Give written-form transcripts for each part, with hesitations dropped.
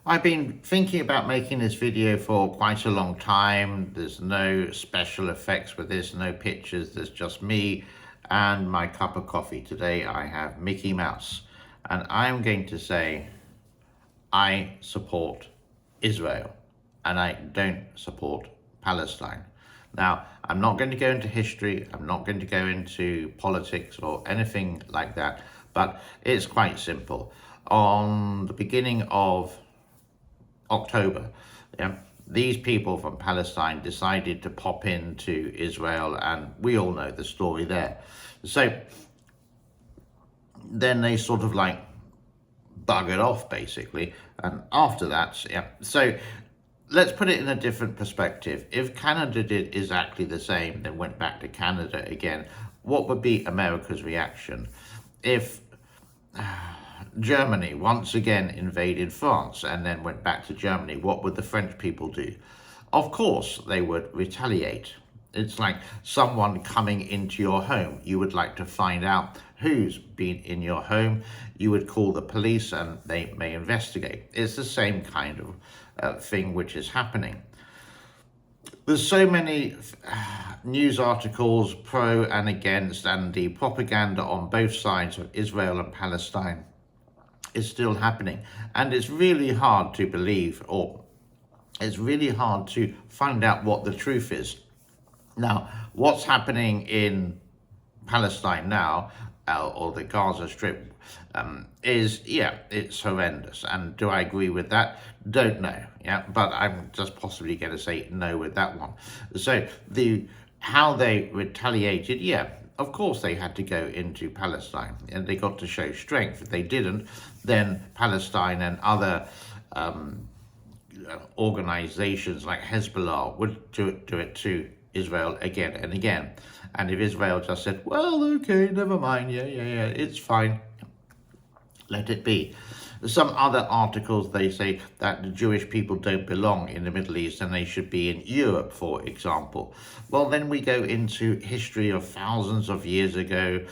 I've been thinking about making this video for quite a long time. There's no special effects with this, no pictures, there's just me and my cup of coffee. Today I have Mickey Mouse, and I'm going to say I support Israel and I don't support Palestine. Now, I'm not going to go into history, I'm not going to go into politics or anything like that, but it's quite simple. On the beginning of October, yeah, these people from Palestine decided to pop into Israel, and we all know the story there. So then they sort of like buggered off, basically, and after that, yeah. So let's put it in a different perspective. If Canada did exactly the same, then went back to Canada again, what would be America's reaction? If Germany once again invaded France and then went back to Germany, what would the French people do? Of course, they would retaliate. It's like someone coming into your home. You would like to find out who's been in your home. You would call the police and they may investigate. It's the same kind of thing which is happening. There's so many news articles pro and against, and the propaganda on both sides of Israel and Palestine is still happening, and it's really hard to believe, or it's really hard to find out what the truth is. Now, what's happening in Palestine now, or the Gaza Strip, is, yeah, it's horrendous. And do I agree with that? Don't know, yeah, but I'm just possibly going to say no with that one. So how they retaliated, yeah, of course they had to go into Palestine, and they got to show strength. If they didn't, then Palestine and other organizations like Hezbollah would do it to Israel again and again. And if Israel just said, well, okay, never mind, yeah, it's fine, let it be. Some other articles, they say that the Jewish people don't belong in the Middle East and they should be in Europe, for example. Well, then we go into history of thousands of years ago,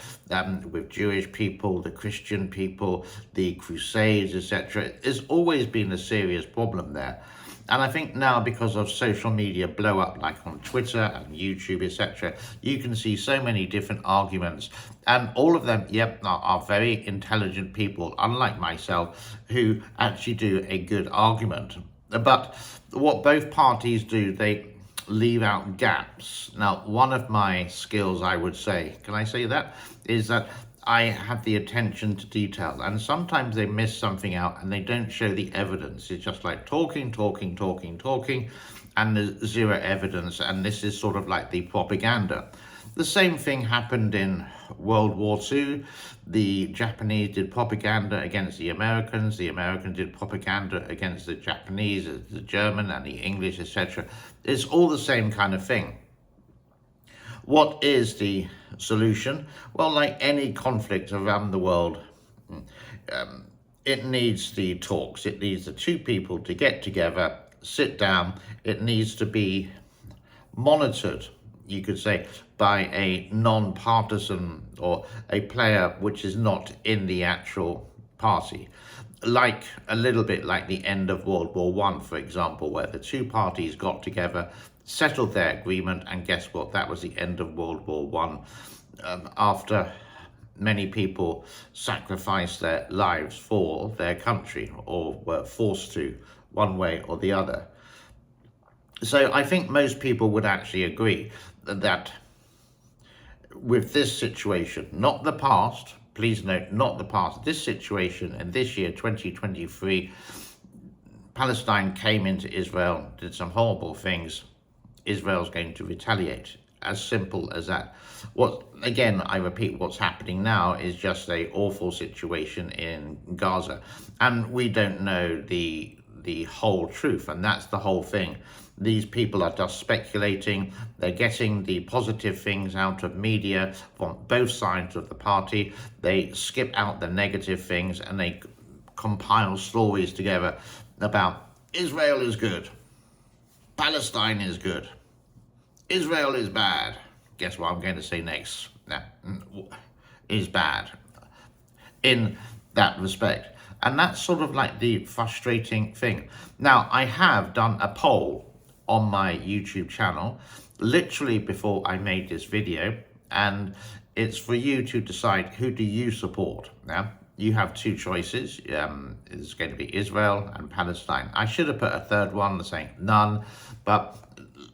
with Jewish people, the Christian people, the Crusades, etc. There's always been a serious problem there. And I think now, because of social media blow up, like on Twitter and YouTube, etc., you can see so many different arguments. And all of them, yep, are very intelligent people, unlike myself, who actually do a good argument. But what both parties do, they leave out gaps. Now, one of my skills, I would say, can I say that, is that I have the attention to detail, and sometimes they miss something out and they don't show the evidence. It's just like talking, and there's zero evidence, and this is sort of like the propaganda. The same thing happened in World War II. The Japanese did propaganda against the Americans did propaganda against the Japanese, the German and the English, etc. It's all the same kind of thing. What is the solution? Well, like any conflict around the world, it needs the talks. It needs the two people to get together, sit down. It needs to be monitored, you could say, by a non-partisan or a player which is not in the actual party. Like a little bit like the end of World War I, for example, where the two parties got together, settled their agreement, and guess what? That was the end of World War I, after many people sacrificed their lives for their country, or were forced to, one way or the other. So I think most people would actually agree that with this situation, not the past, please note, not the past, this situation, and this year, 2023, Palestine came into Israel, did some horrible things. Israel's going to retaliate. As simple as that. Again, I repeat, what's happening now is just an awful situation in Gaza, and we don't know the whole truth, and that's the whole thing. These people are just speculating. They're getting the positive things out of media from both sides of the party. They skip out the negative things and they compile stories together about Israel is good, Palestine is good, Israel is bad. Guess what I'm going to say next? Is bad in that respect. And that's sort of like the frustrating thing. Now, I have done a poll on my YouTube channel literally before I made this video, and it's for you to decide, who do you support. Now, you have two choices. It's going to be Israel and Palestine. I should have put a third one saying none, but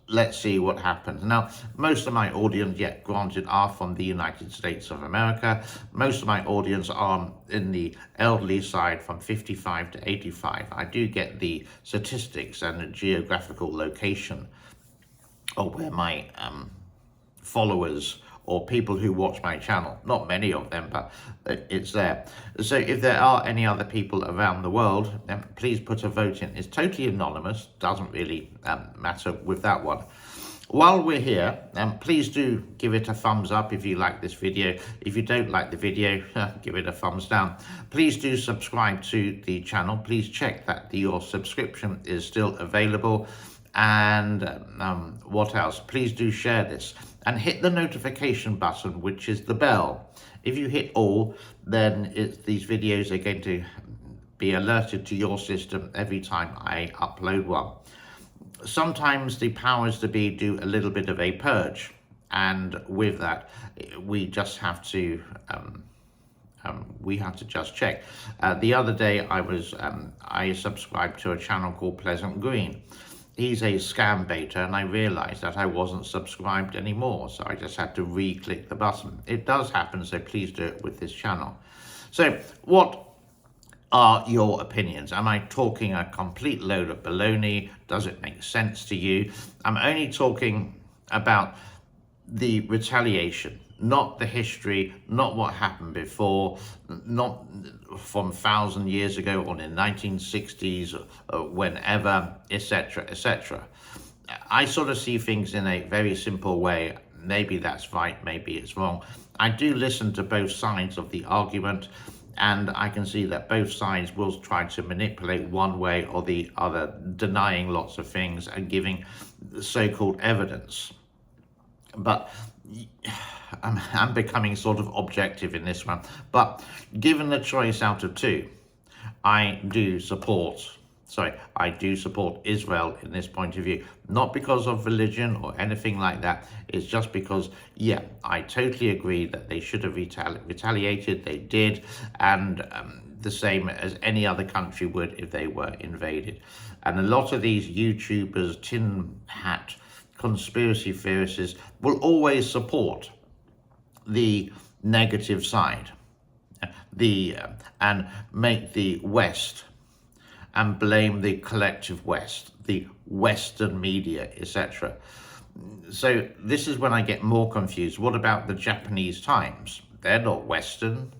let's see what happens. Now, most of my audience, yet granted, are from the United States of America. Most of my audience are in the elderly side, from 55 to 85. I do get the statistics and the geographical location of where my followers or people who watch my channel, not many of them, but it's there. So if there are any other people around the world, then please put a vote in. It's totally anonymous, doesn't really matter with that one. While we're here, please do give it a thumbs up if you like this video. If you don't like the video, give it a thumbs down. Please do subscribe to the channel. Please check that your subscription is still available. And what else? Please do share this and hit the notification button, which is the bell. If you hit all, then these videos are going to be alerted to your system every time I upload one. Sometimes the powers that be do a little bit of a purge, and with that, we just have to just check. The other day, I subscribed to a channel called Pleasant Green. He's a scam baiter, and I realized that I wasn't subscribed anymore, so I just had to re-click the button. It does happen, so please do it with this channel. So what are your opinions? Am I talking a complete load of baloney? Does it make sense to you? I'm only talking about the retaliation, not the history, not what happened before, not from 1,000 years ago or in the 1960s or whenever, etc., etc. I sort of see things in a very simple way. Maybe that's right, maybe it's wrong. I do listen to both sides of the argument, and I can see that both sides will try to manipulate one way or the other, denying lots of things and giving so-called evidence. But I'm becoming sort of objective in this one. But given the choice out of two, I do support Israel in this point of view. Not because of religion or anything like that. It's just because, yeah, I totally agree that they should have retaliated. They did, and the same as any other country would if they were invaded. And a lot of these YouTubers, tin hat conspiracy theorists, will always support the negative side, and make the West and blame the collective West, the Western media, etc. So this is when I get more confused. What about the Japanese Times? They're not Western.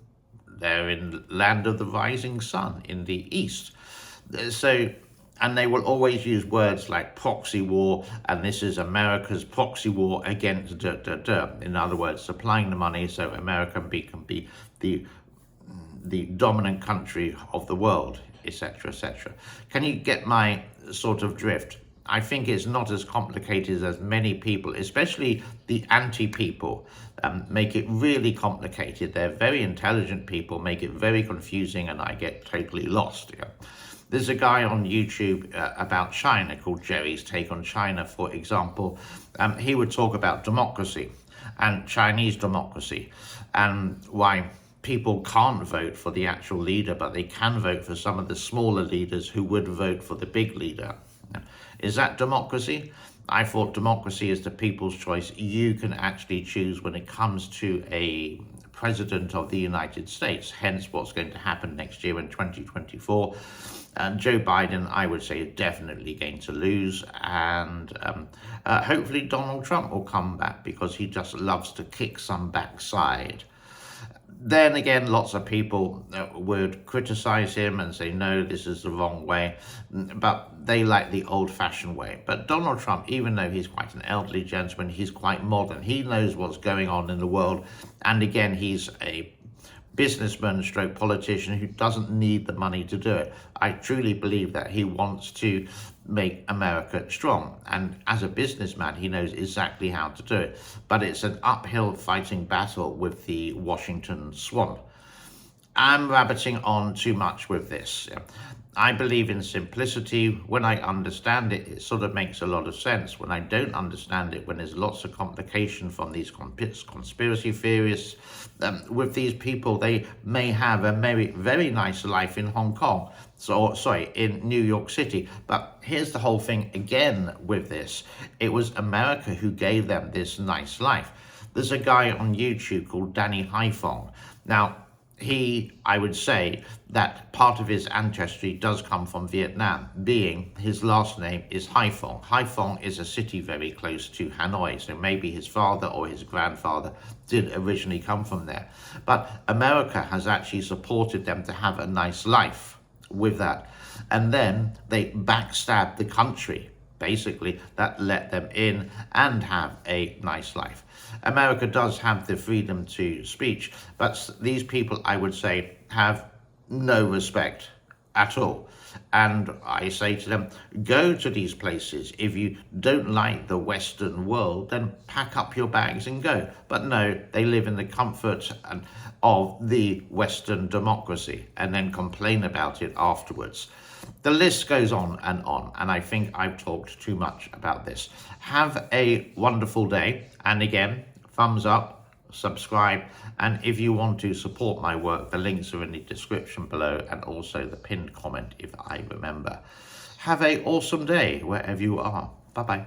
They're in land of the rising sun in the East. So, and they will always use words like proxy war, and this is America's proxy war against In other words, supplying the money so America can be the dominant country of the world, etc., etc. Can you get my sort of drift? I think it's not as complicated as many people, especially the anti-people, make it really complicated. They're very intelligent people, make it very confusing, and I get totally lost. Yeah. There's a guy on YouTube about China called Jerry's Take on China, for example. He would talk about democracy and Chinese democracy, and why people can't vote for the actual leader, but they can vote for some of the smaller leaders who would vote for the big leader. Is that democracy? I thought democracy is the people's choice. You can actually choose when it comes to a president of the United States, hence what's going to happen next year in 2024. And Joe Biden, I would say, is definitely going to lose. And hopefully Donald Trump will come back, because he just loves to kick some backside. Then again, lots of people would criticize him and say, no, this is the wrong way. But they like the old-fashioned way. But Donald Trump, even though he's quite an elderly gentleman, he's quite modern. He knows what's going on in the world. And again, he's a businessman stroke politician who doesn't need the money to do it. I truly believe that he wants to make America strong, and as a businessman he knows exactly how to do it, but it's an uphill fighting battle with the Washington swamp. I'm rabbiting on too much with this. I believe in simplicity. When I understand it, it sort of makes a lot of sense. When I don't understand it, when there's lots of complication from these conspiracy theorists, with these people, they may have a very, very nice life in Hong Kong. So, sorry, in New York City. But here's the whole thing again with this. It was America who gave them this nice life. There's a guy on YouTube called Danny Haifong. Now, I would say that part of his ancestry does come from Vietnam, being his last name is Haiphong. Haiphong is a city very close to Hanoi, so maybe his father or his grandfather did originally come from there. But America has actually supported them to have a nice life with that. And then they backstabbed the country, basically, that let them in and have a nice life. America does have the freedom to speech, but these people, I would say, have no respect at all. And I say to them, go to these places. If you don't like the Western world, then pack up your bags and go. But no, they live in the comfort of the Western democracy and then complain about it afterwards. The list goes on, and I think I've talked too much about this. Have a wonderful day, and again, thumbs up, subscribe, and if you want to support my work, the links are in the description below and also the pinned comment if I remember. Have a awesome day wherever you are. Bye-bye.